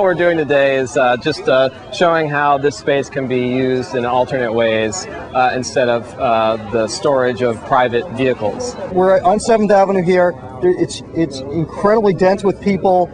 What we're doing today is just showing how this space can be used in alternate ways instead of the storage of private vehicles. We're on 7th Avenue here. It's incredibly dense with people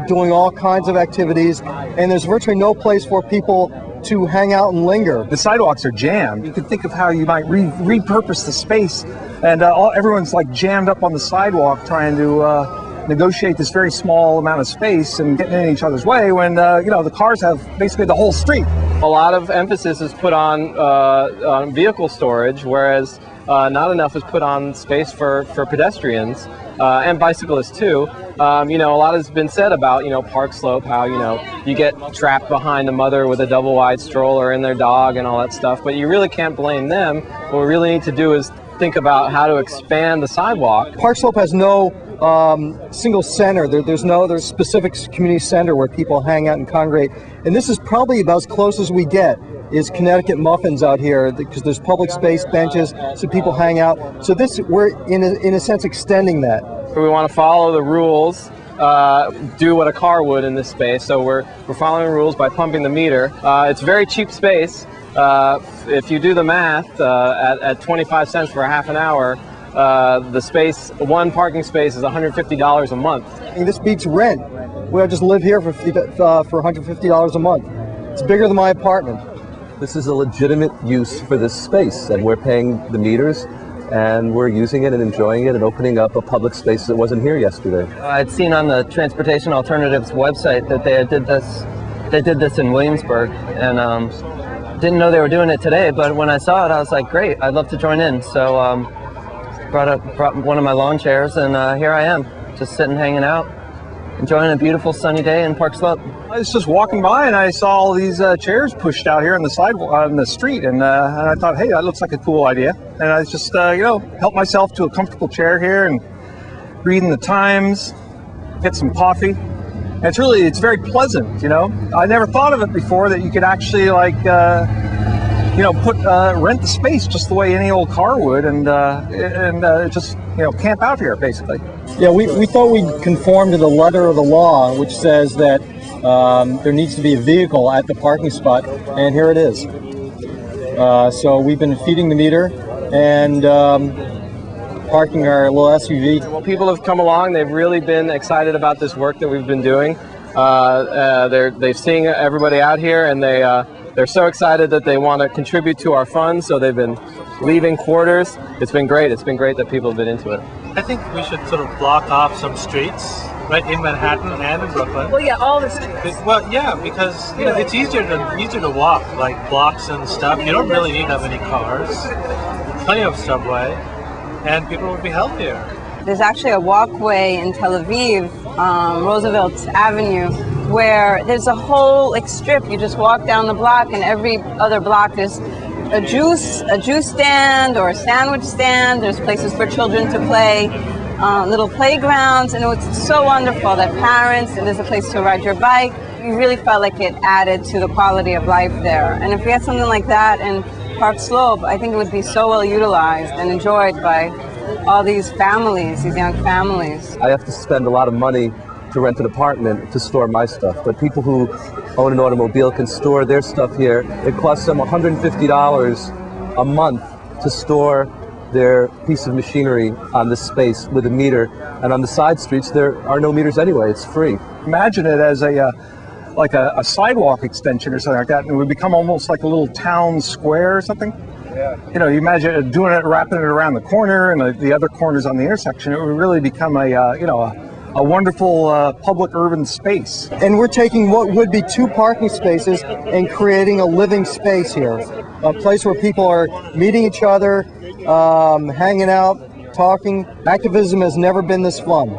doing all kinds of activities, and there's virtually no place for people to hang out and linger. The sidewalks are jammed. You can think of how you might repurpose the space, and everyone's like jammed up on the sidewalk trying to negotiate this very small amount of space and getting in each other's way when the cars have basically the whole street. A lot of emphasis is put on vehicle storage, whereas not enough is put on space for pedestrians and bicyclists too. A lot has been said about Park Slope, how you get trapped behind the mother with a double wide stroller and their dog and all that stuff, but you really can't blame them. What we really need to do is think about how to expand the sidewalk. Park Slope has no single center. There's no other specific community center where people hang out and congregate, and this is probably about as close as we get is Connecticut Muffins out here, because there's public space, benches, so people hang out. So we're in a sense extending that. We want to follow the rules, do what a car would in this space. So we're following the rules by pumping the meter. It's very cheap space. If you do the math, at 25 cents for a half an hour, one parking space is $150 a month. And this beats rent. We'll just live here for $150 a month. It's bigger than my apartment. This is a legitimate use for this space, and we're paying the meters, and we're using it and enjoying it and opening up a public space that wasn't here yesterday. I'd seen on the Transportation Alternatives website that they did this in Williamsburg, and didn't know they were doing it today, but when I saw it, I was like, great, I'd love to join in. So brought one of my lawn chairs, and here I am, just sitting, hanging out, enjoying a beautiful sunny day in Park Slope. I was just walking by and I saw all these chairs pushed out here on the sidewalk, on the street, and I thought, hey, that looks like a cool idea. And I just, helped myself to a comfortable chair here and reading the Times, get some coffee. And it's very pleasant, I never thought of it before that you could actually rent the space just the way any old car would, and just camp out here basically. Yeah, we thought we'd conform to the letter of the law, which says that there needs to be a vehicle at the parking spot, and here it is. So we've been feeding the meter and parking our little SUV. Well, people have come along. They've really been excited about this work that we've been doing. They've seen everybody out here, and they're so excited that they want to contribute to our fund, so they've been leaving quarters. It's been great. It's been great that people have been into it. I think we should sort of block off some streets, right, in Manhattan and in Brooklyn. Well, yeah, all the streets. Well, yeah, because it's easier to walk, like blocks and stuff. You don't really need that many cars. Plenty of subway, and people would be healthier. There's actually a walkway in Tel Aviv, Roosevelt Avenue, where there's a whole strip. You just walk down the block, and every other block there's a juice stand or a sandwich stand. There's places for children to play, little playgrounds, and it was so wonderful that parents, and there's a place to ride your bike. You really felt like it added to the quality of life there. And if we had something like that in Park Slope, I think it would be so well utilized and enjoyed by all these families, these young families. I have to spend a lot of money to rent an apartment to store my stuff, but people who own an automobile can store their stuff here. It costs them $150 a month to store their piece of machinery on this space with a meter, and on the side streets there are no meters anyway. It's free. Imagine it as a sidewalk extension or something like that, and it would become almost like a little town square or something. Yeah. You imagine doing it, wrapping it around the corner and the other corners on the intersection. It would really become a wonderful public urban space. And we're taking what would be 2 parking spaces and creating a living space here. A place where people are meeting each other, hanging out, talking. Activism has never been this fun.